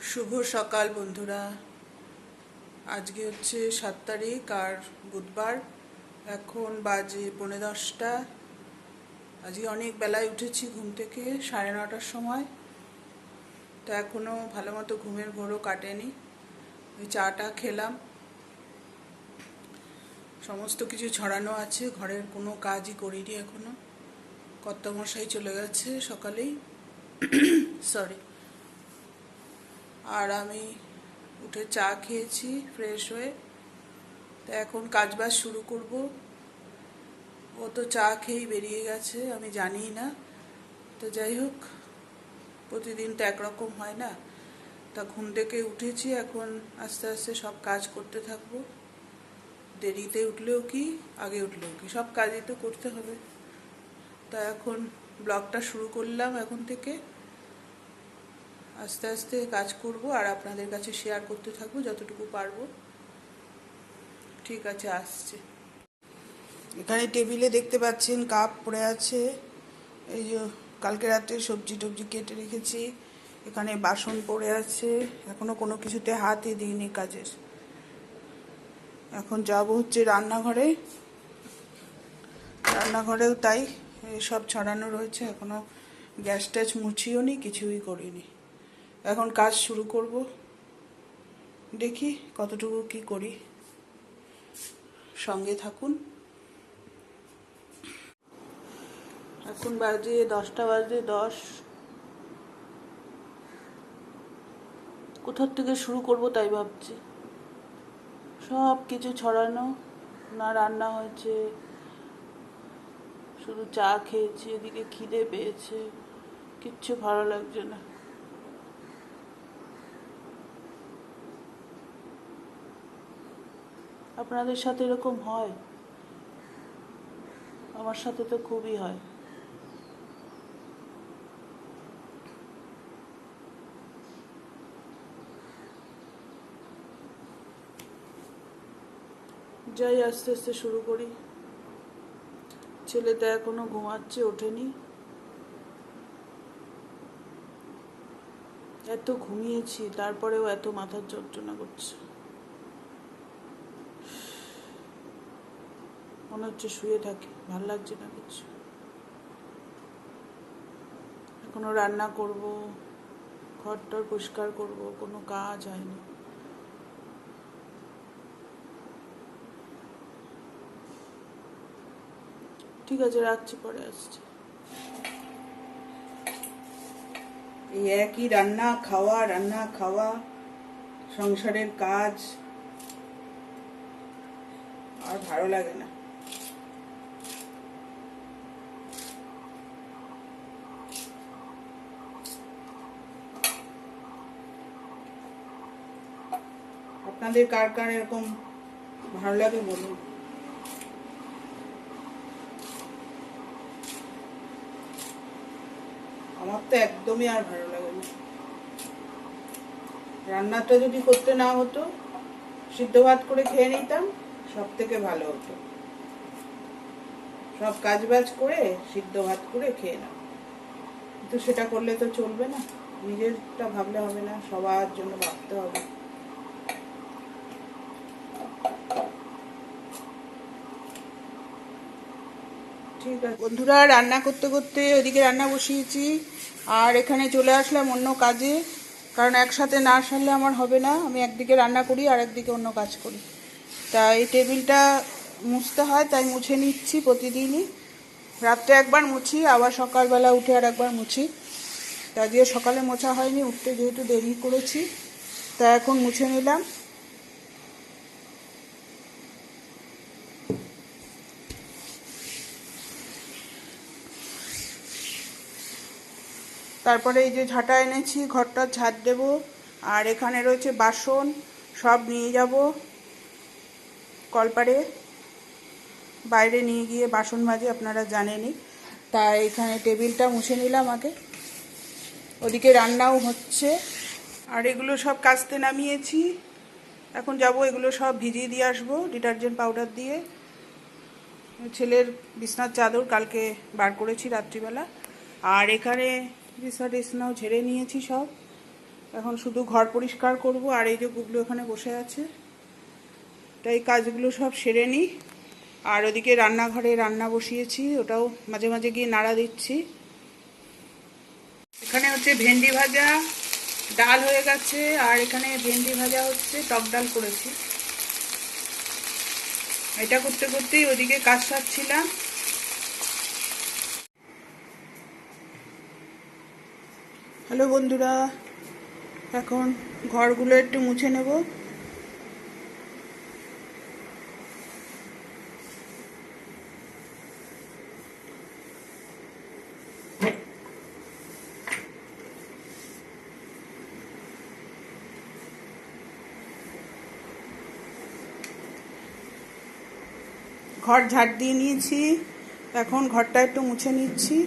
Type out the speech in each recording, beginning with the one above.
শুভ সকাল বন্ধুরা। আজকে হচ্ছে 7 তারিখ আর বুধবার। এখন বাজে 10:45। আজকে অনেক বেলায় উঠেছি ঘুম থেকে, 9:30টার সময়। তো এখনও ভালো মতো ঘুমের ঘোরও কাটেনি। ওই চাটা খেলাম, সমস্ত কিছু ছড়ানো আছে, ঘরের কোনো কাজই করিনি এখনও। কর্তামশাই চলে গেছে সকালেই, সরি। আর আমি উঠে চা খেয়েছি ফ্রেশ হয়ে। তো এখন কাজবাজ শুরু করব। ও তো চা খেয়েই বেরিয়ে গেছে, আমি জানিই না। তো যাই হোক, প্রতিদিন তো একরকম হয় না। তা ঘুম থেকে উঠেছি, এখন আস্তে আস্তে সব কাজ করতে থাকবো। দেরিতে উঠলেও কি, আগে উঠলেও কি, সব কাজই তো করতে হবে। তা এখন ব্লগটা শুরু করলাম এখন থেকে। আস্তে আস্তে কাজ করব আর আপনাদের কাছে শেয়ার করতে থাকবো যতটুকু পারবো। ঠিক আছে, আসছে। এখানে টেবিলে দেখতে পাচ্ছেন কাপ পড়ে আছে। এই যে কালকে রাতে সবজি টবজি কেটে রেখেছি। এখানে বাসন পড়ে আছে, এখনো কোনো কিছুতে হাতই দিইনি কাজের। এখন যাব হচ্ছে রান্নাঘরে। রান্নাঘরেও তাই, সব ছড়ানো রয়েছে, এখনো গ্যাস ট্যাস মুছিও নি, কিছুই করিনি। এখন কাজ শুরু করব, দেখি কতটুকু কি করি, সঙ্গে থাকুন। এখন বাজে 10:10। কোথার থেকে শুরু করব তাই ভাবছি। সব কিছু ছড়ানো, না রান্না হয়েছে, শুধু চা খেয়েছি, এদিকে খিদে পেয়েছে, কিচ্ছু ভালো লাগছে না। আপনাদের সাথে এরকম হয়? আমার সাথে তো খুবই হয়। যাই, আস্তে আস্তে শুরু করি। ছেলেটা এখনো ঘুমাচ্ছে, ওঠেনি। এত ঘুমিয়েছি, তারপরেও এত মাথার যন্ত্রণা করছে, মনে হচ্ছে শুয়ে থাকি, ভাল লাগছে না কিছু। এখনো রান্না করব, ঘরটর পরিষ্কার করব, কোনো কাজ হয়নি। ঠিক আছে, রাখছি, পরে আসছি। এই একই রান্না খাওয়া, সংসারের কাজ আর ভালো লাগে না। আপনাদের কার কার এরকম ভালো লাগে বলুন। আমার তো একদমই আর ভালো লাগে না। রান্নাটা যদি করতে না হতো, সিদ্ধ ভাত করে খেয়ে নিতাম, সব থেকে ভালো হতো। সব কাজ বাজ করে সিদ্ধ ভাত করে খেয়ে নাও, কিন্তু সেটা করলে তো চলবে না। নিজেরটা ভাবলে হবে না, সবার জন্য ভাবতে হবে। ঠিক আছে বন্ধুরা, রান্না করতে করতে ওইদিকে রান্না বসিয়েছি, আর এখানে চলে আসলাম অন্য কাজে। কারণ একসাথে না সারলে আমার হবে না, আমি একদিকে রান্না করি আর একদিকে অন্য কাজ করি। তা এই টেবিলটা মুছতে হয়, তাই মুছে নিচ্ছি প্রতিদিনই। রাত্রে একবার মুছি, আবার সকালবেলা উঠে আর একবার মুছি। তা দিয়ে সকালে মোছা হয়নি, উঠতে যেহেতু দেরি করেছি, তা এখন মুছে নিলাম। তারপরে এই যে ঝাঁটা এনেছি, ঘরটা ঝাঁট দেব। আর এখানে রয়েছে বাসন, সব নিয়ে যাব কলপারে, বাইরে নিয়ে গিয়ে বাসন মাজি, আপনারা জানেনই। তাই এখানে টেবিলটা মুছে নিলাম আগে। ওদিকে রান্নাও হচ্ছে। আর এগুলো সব কাচতে নামিয়েছি, এখন যাব এগুলো সব ভিজিয়ে দিয়ে আসবো ডিটারজেন্ট পাউডার দিয়ে। ছেলের বিছনার চাদর কালকে বার করেছি রাত্রিবেলা। আর এখানে বিছনা টিছনাও ঝেড়ে নিয়েছি সব। এখন শুধু ঘর পরিষ্কার করব, আর এই যে গুবলু ওখানে বসে আছে, তাই কাজগুলো সব সেরে নিই। আর ওদিকে রান্নাঘরে রান্না বসিয়েছি, ওটাও মাঝে মাঝে গিয়ে নাড়া দিচ্ছি। এখানে হচ্ছে ভেন্ডি ভাজা, ডাল হয়ে গেছে, আর এখানে ভেন্ডি ভাজা হচ্ছে, টক ডাল করেছি। এটা করতে করতেই ওদিকে কাজ সারছিলাম। হ্যালো বন্ধুরা, এখন ঘরগুলো একটু মুছে নেব। ঘর ঝাড় দিয়ে নিয়েছি, এখন ঘরটা একটু মুছে নিচ্ছি।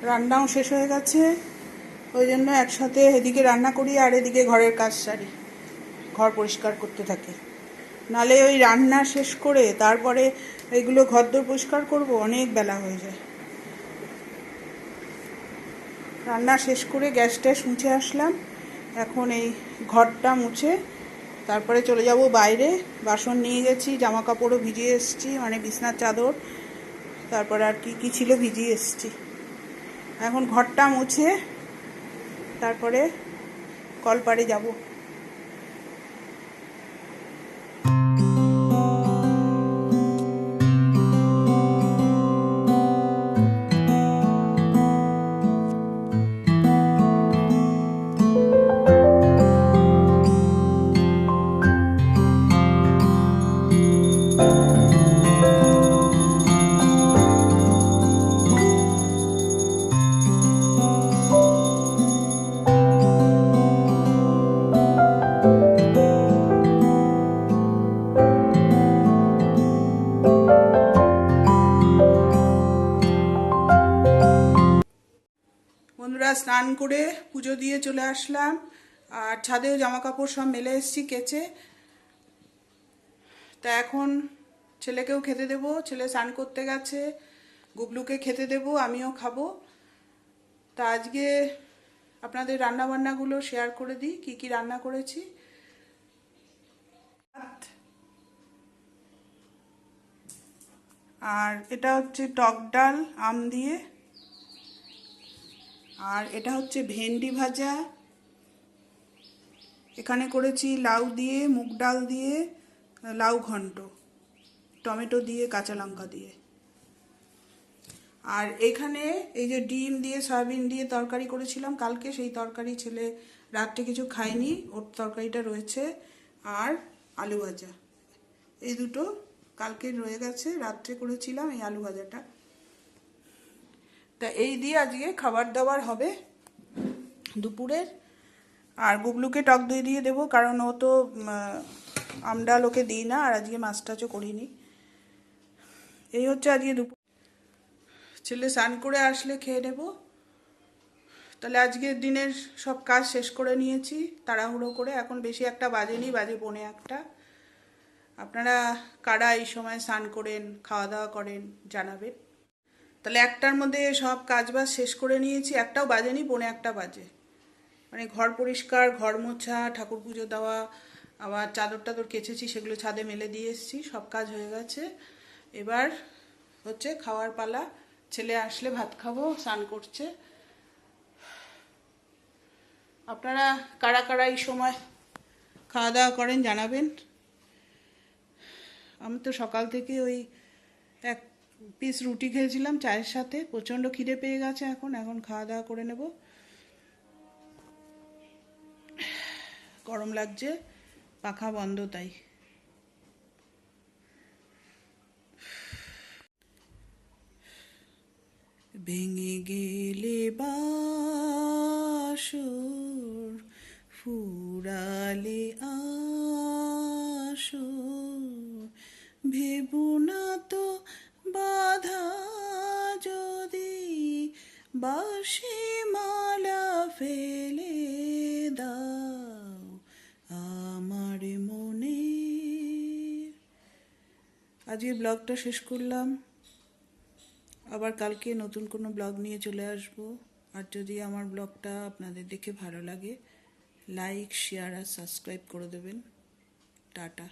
রান্নাও শেষ হয়ে গেছে, ওই জন্য একসাথে এদিকে রান্না করি আর এদিকে ঘরের কাজ সারি, ঘর পরিষ্কার করতে থাকি। নালে ওই রান্না শেষ করে তারপরে এগুলো ঘরদোর পরিষ্কার করব, অনেক বেলা হয়ে যায়। রান্না শেষ করে গ্যাস ট্যাস মুছে আসলাম, এখন এই ঘরটা মুছে তারপরে চলে যাব বাইরে। বাসন নিয়ে গেছি, জামা কাপড়ও ভিজিয়ে এসেছি, মানে বিছনার চাদর, তারপরে আর কি কি ছিল ভিজিয়ে এসেছি। এখন ঘরটা মুছে তারপরে কলপাড়ে যাব। বন্ধুরা, স্নান করে পুজো দিয়ে চলে আসলাম, আর ছাদেও জামা কাপড় সব মেলে এসেছি কেচে। তা এখন ছেলেকেও খেতে দেব, ছেলে স্নান করতে গেছে, গুবলুকে খেতে দেব, আমিও খাবো। তা আজকে আপনাদের রান্না বান্নাগুলো শেয়ার করে দিই, কি কি রান্না করেছি। আর এটা হচ্ছে টক ডাল আম দিয়ে, আর এটা হচ্ছে ভেন্ডি ভাজা। এখানে করেছি লাউ দিয়ে, মুগ ডাল দিয়ে, লাউ ঘন্ট, টমেটো দিয়ে, কাঁচা লঙ্কা দিয়ে। আর এখানে এই যে ডিম দিয়ে সয়াবিন দিয়ে তরকারি করেছিলাম কালকে, সেই তরকারি ছেলে রাত্রে কিছু খায়নি, ওর তরকারিটা রয়েছে। আর আলু ভাজা, এই দুটো কালকে রয়ে গেছে, রাত্রে করেছিলাম এই আলু ভাজাটা। তা এই দিয়ে আজকে খাবার দাবার হবে দুপুরের। আর গুবলুকে টক দই দিয়ে দেবো, কারণ ও তো আমডাল ওকে দিই না, আর আজকে মাছ টাছও করিনি। এই হচ্ছে আজকে দুপুর। ছেলে স্নান করে আসলে খেয়ে নেব। তাহলে আজকের দিনের সব কাজ শেষ করে নিয়েছি তাড়াহুড়ো করে, এখন বেশি একটা বাজেনি, বাজে 1:45। আপনারা কারা এই সময় স্নান করেন, খাওয়া দাওয়া করেন জানাবেন। তাহলে 1টার মধ্যে সব কাজ বাজ শেষ করে নিয়েছি, 1টাও বাজেনি, 1:45 বাজে। মানে ঘর পরিষ্কার, ঘর মোছা, ঠাকুর পুজো দেওয়া, আবার চাদর টাদর কেচেছি, সেগুলো ছাদে মেলে দিয়ে এসেছি, সব কাজ হয়ে গেছে। এবার হচ্ছে খাওয়ার পালা, ছেলে আসলে ভাত খাবো, স্নান করছে। আপনারা কারা কারা এই সময় খাওয়া দাওয়া করেন জানাবেন। আমি তো সকাল থেকে ওই 1 পিস রুটি খেয়েছিলাম চায়ের সাথে, প্রচণ্ড খিদে পেয়ে গেছে, এখন এখন খাওয়া দাওয়া করে নেব। গরম লাগছে, পাখা বন্ধ তাই। ভেঙে গেলে বাসর, ফুরালে আসর, ভেবো না তো বাধা যদি বাঁশি মালা ফেলে দাও আমার মনে। আজকে ব্লগটা শেষ করলাম। আবার কালকে নতুন কোনো ব্লগ নিয়ে চলে আসব। আর যদি আমার ব্লগটা আপনাদের দেখে ভালো লাগে, লাইক, শেয়ার আর সাবস্ক্রাইব করে দেবেন। টাটা।